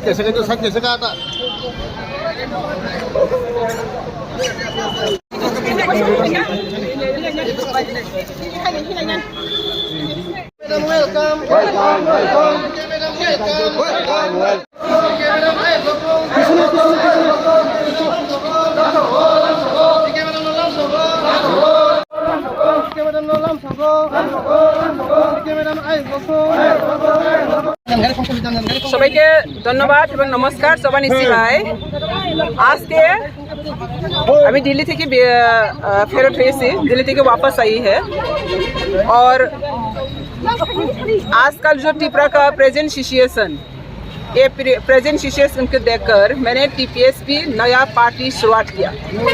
कैसे कहा था সবাইকে ধন্যবাদ এবং নমস্কার শোভানিশি ভাই। আজকে আমি दिल्ली থেকে ফেরত হয়েছি, दिल्ली থেকে वापस आई है और आजकल जो त्रिपुरा का प्रेजेंट सिचुएशन, ये प्रेजेंट सिचुएशन को देखकर मैंने टीपीएसपी नया पार्टी शुरुआत किया।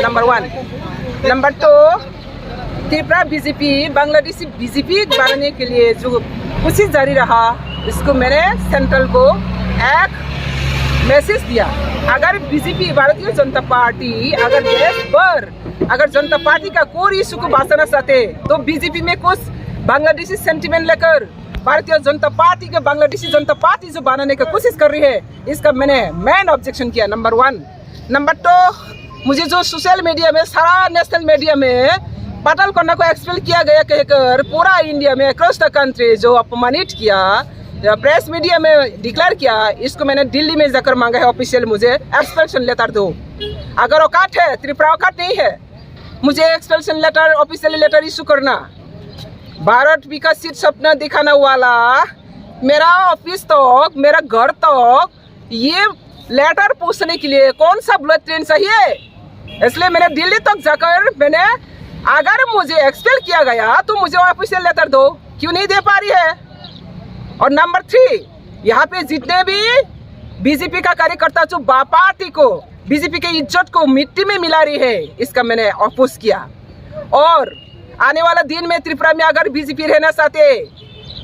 Number 1। Number 2, Tripura BJP Bangladeshi BJP बनाने के लिए जो कोशिश जारी रहा, इसको मैंने सेंट्रल को एक मैसेज दिया। अगर बीजेपी भारतीय जनता पार्टी अगर देश पर अगर जनता पार्टी का कोई इशू को बचाना चाहते तो बीजेपी में कुछ बांग्लादेशी सेंटिमेंट लेकर भारतीय जनता पार्टी के बांग्लादेशी जनता पार्टी जो बनाने की कोशिश कर रही है, इसका मैंने मेन ऑब्जेक्शन किया। नंबर 1। नंबर 2, मुझे जो सोशल मीडिया में सारा नेशनल मीडिया में पाटल कन्या को एक्सपेल किया गया कहकर पूरा इंडिया में अक्रॉस द कंट्री जो अपमानित किया, प्रेस मीडिया में डिक्लेयर किया, इसको मैंने दिल्ली में जाकर मांगा है ऑफिशियल मुझे एक्सपेल्शन लेटर दो। अगर औकात है, त्रिपुरा औकात नहीं है, मुझे एक्सपेल्शन लेटर ऑफिशियल लेटर इशू करना। भारत विकसित सपना दिखाने वाला मेरा ऑफिस तक, मेरा घर तक ये लेटर पूछने के लिए कौन सा बुलेट ट्रेन चाहिए? इसलिए मैंने दिल्ली तक जाकर मैंने अगर मुझे एक्सपेल किया गया तो मुझे ऑफिशियल लेटर दो, क्यों नहीं दे पा रही है? और नंबर 3, यहाँ पे जितने भी बीजेपी का कार्यकर्ता जो पार्टी को बीजेपी के इज्जत को मिट्टी में मिला रही है, इसका मैंने अपोज किया। और आने वाला दिन में त्रिपुरा में अगर बीजेपी रहना चाहते,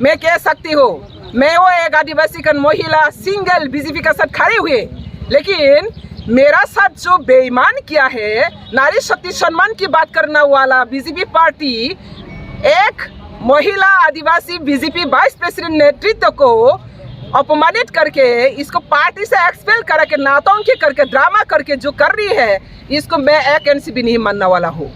मैं कह सकती हूँ, मैं वो एक आदिवासी का महिला सिंगल बीजेपी का साथ खड़े हुए, लेकिन मेरा साथ जो बेईमान किया है, नारी शक्ति सम्मान की बात करने वाला बीजेपी पार्टी एक महिला आदिवासी बीजेपी वाइस प्रेसिडेंट नेतृत्व को अपमानित करके इसको पार्टी से एक्सपेल करके नाटंकी करके ड्रामा करके जो कर रही है, इसको मैं एक इंच भी नहीं मानने वाला हूँ।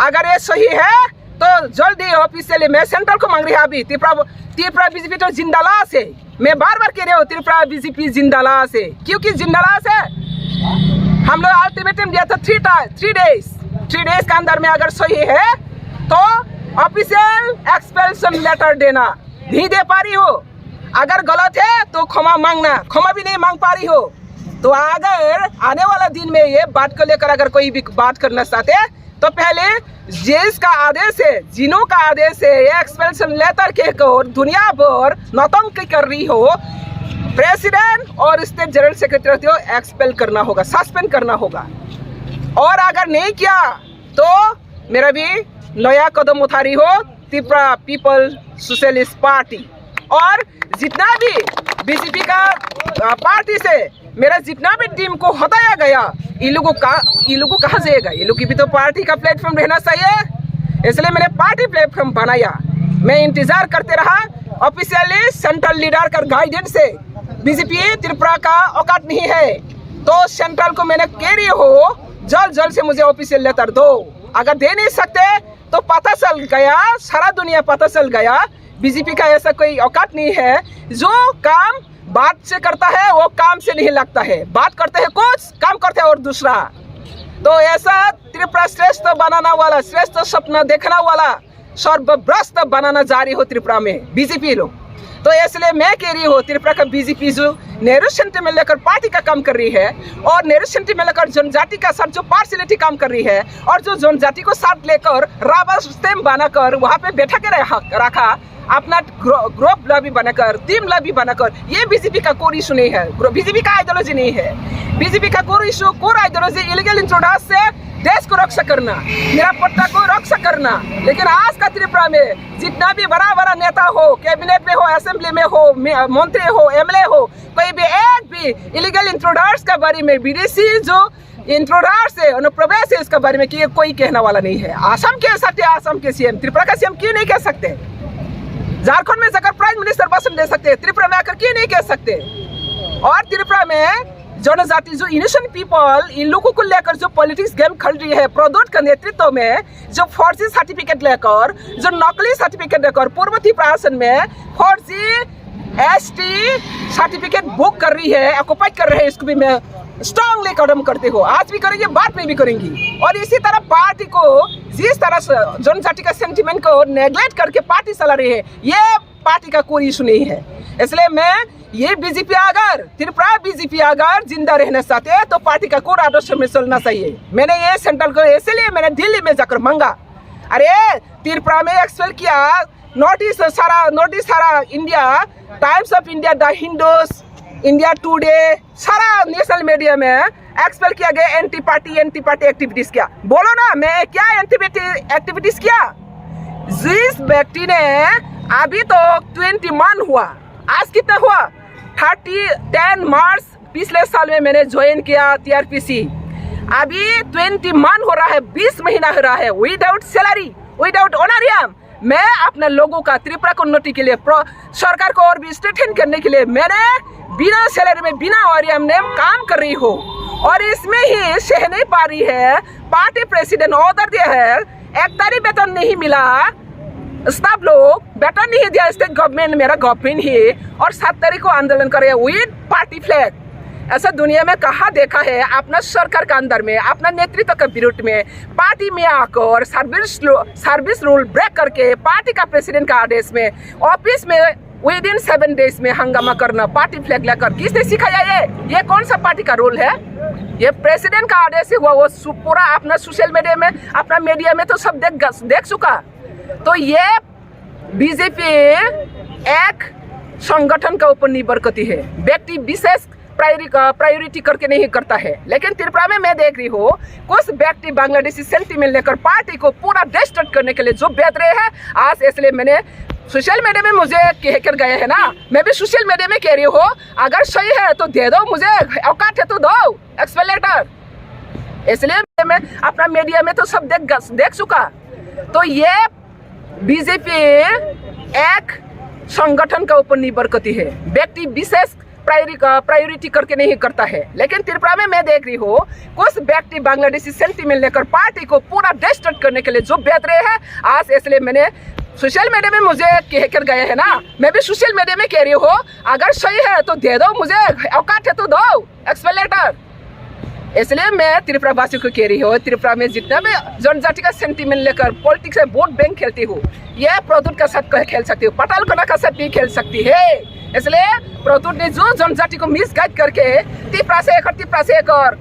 अगर ये सही है तो जल्दी ऑफिशियली मैं सेंट्रल को मांग रही है। अभी त्रिपुरा बीजेपी तो जिंदालाश है, मैं बार बार कह रही हूँ त्रिपुरा बीजेपी जिंदालाश है। क्योंकि जिंदालाश है, हम लोग अल्टीमेटम दिया था 3 डेज के अंदर में अगर सही है तो ऑफिशियल एक्सपेल्शन लेटर देना। नहीं दे पा रही हो, अगर गलत है तो क्षमा मांगना, क्षमा भी नहीं मांग पा रही हो तो अगर आने वाला दिन में ये बात को लेकर अगर कोई भी बात करना चाहते तो पहले जेस का आदेश है, जिनों का आदेश है, ये एक्सपेल्शन लेटर के दुनिया भर नौटंकी कर रही हो, प्रेसिडेंट और स्टेट जनरल सेक्रेटरी को एक्सपेल करना होगा, सस्पेंड करना होगा। और अगर नहीं किया तो मेरा भी नया कदम उठा रही हो त्रिपुरा पीपल सोशलिस्ट पार्टी। और जितना भी बीजेपी का पार्टी से मेरा जितना भी टीम को हटाया गया, ये लोगों कहाँ जाएगा? ये लोग की भी तो पार्टी का प्लेटफॉर्म रहना चाहिए, इसलिए मैंने पार्टी प्लेटफॉर्म बनाया। मैं इंतजार करते रहा ऑफिशियली सेंट्रल लीडर का गाइडेंस से। बीजेपी त्रिपुरा का औकात नहीं है तो सेंट्रल को मैंने कह रही हो जल्द से मुझे ऑफिशियल लेटर दो। अगर दे नहीं सकते तो पता चल गया, सारा दुनिया पता चल गया बीजेपी का ऐसा कोई औकात नहीं है। जो काम बात से करता है वो काम से नहीं लगता है, बात करते हैं कुछ, काम करते हैं और दूसरा। तो ऐसा त्रिपुरा श्रेष्ठ बनाना वाला, श्रेष्ठ सपना देखना वाला सर्वभ्रष्ट बनाना जारी हो त्रिपुरा में बीजेपी लोग। तो इसलिए मैं कह रही हूँ त्रिपुरा का बीजेपी जो नेहरू सेंटिमेंट लेकर पार्टी का काम कर रही है और नेहरू सेंटिमेंट लेकर जनजाति का साथ जो पार्शियलिटी काम कर रही है और जो जनजाति को साथ लेकर रबर स्टैम्प बनाकर वहाँ पे बैठा के रखा, अपना ग्रुप लॉबी बनाकर, टीम लॉबी बनाकर, ये बीजेपी का कोई इशू नहीं है, बीजेपी का आइडियोलॉजी नहीं है। बीजेपी का कोई issue, core ideology illegal introduction से देश को रक्षा करना, निरापत्ता को रक्षा करना। लेकिन आज का त्रिपुरा में जितना भी बड़ा नेता हो, कैबिनेट में हो, असेंबली में हो, मंत्री हो, एमएलए हो, कोई भी एक भी इलीगल इंट्रोडक्शन के बारे में, विदेशी जो इंट्रोडक्शन है, अनुप्रवेश है, इसके बारे में कोई कहने वाला नहीं है। आसाम कह सकते, आसाम के सीएम, त्रिपुरा का सीएम क्यों नहीं कह सकते? झारखंड में जाकर प्राइम मिनिस्टर भाषण दे सकते, त्रिपुरा में आकर क्यों नहीं कह सकते? और त्रिपुरा में जनजाति जो इनोसेंट पीपल, इन लोगों को लेकर जो पॉलिटिक्स गेम खेल रही है प्रदोट का नेतृत्व में, जो फर्जी सर्टिफिकेट लेकर, जो नकली सर्टिफिकेट लेकर पूर्व प्रशासन में फर्जी एसटी सर्टिफिकेट बुक कर रही है, ऑक्युपाई कर रहे हैं, इसको भी मैं स्ट्रांगली कदम करते हो। आज भी करेंगे, बाद में भी करेंगी। और इसी तरह पार्टी को जिस तरह से जनजाति का सेंटिमेंट को नेग्लेक्ट करके पार्टी चला रही है, ये पार्टी का कोई इशू नहीं है। इसलिए मैं ये बीजेपी अगर त्रिपुरा बीजेपी अगर जिंदा रहना चाहते हैं तो पार्टी का कोड आदर्श में चलना चाहिए। मैंने ये सेंट्रल को इसलिए मैंने दिल्ली में जाकर मांगा। अरे त्रिपुरा में एक्सपेल किया, नोटिस सारा India, times of India, the Hindus, India today, सारा नेशनल मीडिया में एक्सपेल किया गया एंटी पार्टी एक्टिविटीज किया। बोलो ना, मैं क्या एंटी एक्टिविटीज किया? जिस व्यक्ति ने अभी तो 21 हुआ, आज कितना हुआ? 10 मार्च पिछले साल में मैंने ज्वाइन किया टीआरपीसी। अभी 21 हो रहा है, 20 महीना हो रहा है, विदाउट सैलरी, विदाउट ऑनरियम। मैं अपने लोगों का त्रिपुरा को उन्नति के लिए, सरकार को और भी स्ट्रेंथन करने के लिए मैंने बिना सैलरी में, बिना ऑनरियम में काम कर रही हूँ। और इसमें ही सह नहीं पा रही है, पार्टी प्रेसिडेंट ऑर्डर दिया है, 1 तारीख वेतन नहीं मिला, स्टाफ लोग वेतन नहीं दिया, स्टेट गवर्नमेंट, मेरा गवर्नमेंट ही, और 7 तारीख को आंदोलन करे विद पार्टी फ्लैग। ऐसा दुनिया में कहाँ देखा है? अपना सरकार के अंदर में, अपना नेतृत्व के विरुद्ध में पार्टी में आकर सर्विस रूल ब्रेक करके पार्टी का प्रेसिडेंट का आदेश में ऑफिस में विद इन 7 डेज में हंगामा करना, पार्टी फ्लैग लेकर, किसने सिखाया ये कौन सा पार्टी का रोल है? ये प्रेसिडेंट का आदेश हुआ, वो पूरा अपना सोशल मीडिया में, अपना मीडिया में तो सब देख चुका। तो ये बीजेपी एक संगठन का ऊपर निर्भर करती है, व्यक्ति विशेष प्रायोरिटी करके नहीं करता है। लेकिन त्रिपुरा में मैं देख रही हूँ कुछ व्यक्ति बांग्लादेशी सेंटिमेंट लेकर पार्टी को पूरा डिस्ट्रैक्ट करने के लिए जो बेच रहे हैं आज। इसलिए मैंने सोशल मीडिया में मुझे कह कर गए हैं ना, मैं भी सोशल मीडिया में कह रही हूँ, अगर सही है तो दे दो, मुझे औकात है तो दो एक्सप्लेनेटर। इसलिए मैं अपना मीडिया में तो सब देख चुका। तो ये बीजेपी एक संगठन का ऊपर निर्भर करती है, व्यक्ति विशेष प्रायोरिटी करके नहीं करता है। लेकिन त्रिपुरा में मैं देख रही हूँ कुछ व्यक्ति बांग्लादेशी सेंटिमेंट लेकर पार्टी को पूरा डिस्ट्रैक्ट करने के लिए जो बेच रहे हैं आज। इसलिए मैंने सोशल मीडिया में मुझे कह कर गए हैं ना, मैं भी सोशल मीडिया में कह रही हूँ, अगर सही है तो दे दो, मुझे औकात है तो दो एक्सप्लेनेटर। इसलिए मैं त्रिपुरा वासियों को कह रही हूँ, त्रिपुरा में जितना भी जनजाति का सेंटिमेंट लेकर पॉलिटिक्स में वोट बैंक खेलती हूँ, यह प्रदूत का साथ खेल सकती हूँ, पटालकोना का साथ भी खेल सकती है। इसलिए प्रदूत ने जो जनजाति को मिसगाइड करके त्रिपुरा से एक और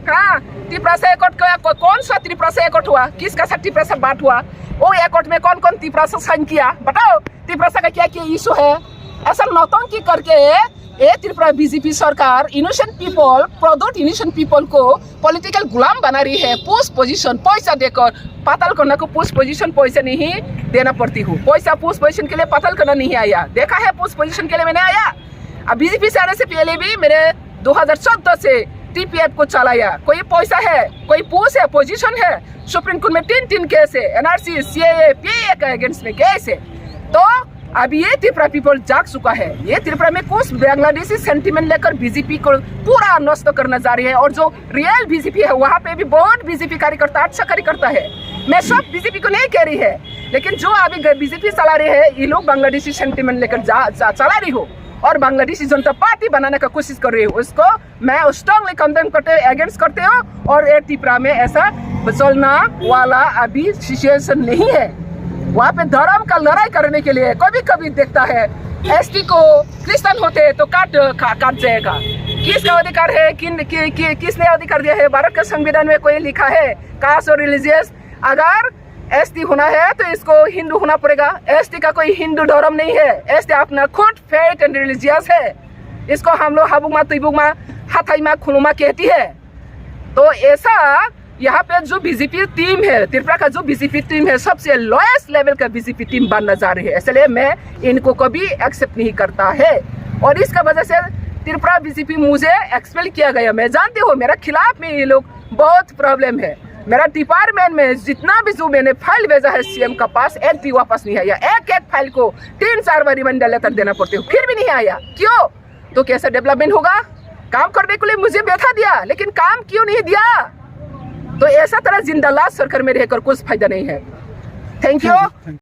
त्रिपुरा से एक और कौन सा त्रिपुरा से एक हुआ, किसका साथ त्रिपुरा से बात हुआ, वो एक में कौन त्रिपुरा से साइन किया, बताओ त्रिपुरा का क्या इशू है? ऐसा नौटंकी करके ये त्रिपुरा बीजेपी सरकार इनोसेंट पीपल, प्रदोट इनोसेंट पीपल को पॉलिटिकल गुलाम बना रही है। पोस्ट पोजीशन पैसा देकर, पातालकोना को पोस्ट पोजीशन पैसा नहीं देना पड़ती हूँ, पैसा पोस्ट पोजीशन के लिए पातालकोना नहीं आया, देखा है पोस्ट पोजीशन के लिए मैंने आया। अब बीजेपी से आने से पहले भी मैंने 2014 से टीपीएफ को चलाया, कोई पैसा है, कोई पोस्ट है, पोजीशन है, सुप्रीम कोर्ट में 3 केस है, एनआरसी, सीएए, पीए के अगेंस्ट में केस है। तो अभी ये त्रिपुरा पीपल जाग चुका है, ये त्रिपुरा में कुछ बांग्लादेशी सेंटिमेंट लेकर बीजेपी को पूरा नष्ट करना जा रही है। और जो रियल बीजेपी है वहाँ पे भी बहुत बीजेपी कार्यकर्ता अच्छा कार्यकर्ता है, मैं सब बीजेपी को नहीं कह रही है, लेकिन जो अभी बीजेपी चला रही है ये लोग बांग्लादेशी सेंटिमेंट लेकर चला रही हो और बांग्लादेशी जनता पार्टी बनाने का कोशिश कर रही हो, उसको मैं स्ट्रांगली कंडेम करते अगेंस्ट करते हो। और ये त्रिपुरा में ऐसा चलना वाला अभी सिचुएशन नहीं है। वहाँ पे धर्म का लड़ाई करने के लिए कभी देखता है एसटी को क्रिश्चियन होते तो काट जाएगा। किसका अधिकार है, किसने अधिकार दिया है? भारत के संविधान में कोई लिखा है कास्ट और रिलीजियस, अगर एसटी होना है तो इसको हिंदू होना पड़ेगा। एसटी का कोई हिंदू धर्म नहीं है, एसटी अपना खुद फेथ एंड रिलीजियस है, इसको हम लोग हाबुमा तुबुमा हाथाईमा खुलुमा कहती है। तो ऐसा यहाँ पे जो बीजेपी टीम है, त्रिपुरा का जो बीजेपी टीम है, सबसे लोएस्ट लेवल का बीजेपी टीम बनना जा रही है। इसलिए मैं इनको कभी एक्सेप्ट नहीं करता है और इसका वजह से त्रिपुरा बीजेपी मुझे एक्सपेल किया गया। मैं जानती हूँ मेरा खिलाफ में ये लोग बहुत प्रॉब्लम है, मेरा डिपार्टमेंट में जितना भी जो मैंने फाइल भेजा है सीएम का पास, एक भी वापस नहीं आया। एक एक फाइल को 3-4 बार रिमाइंडर लेटर देना पड़ते हो, फिर भी नहीं आया। क्यों? तो कैसे डेवलपमेंट होगा? काम करने के लिए मुझे बैठा दिया, लेकिन काम क्यों नहीं दिया? तो ऐसा तरह जिंदा लाश सरकार में रहकर कुछ फायदा नहीं है। Thank you.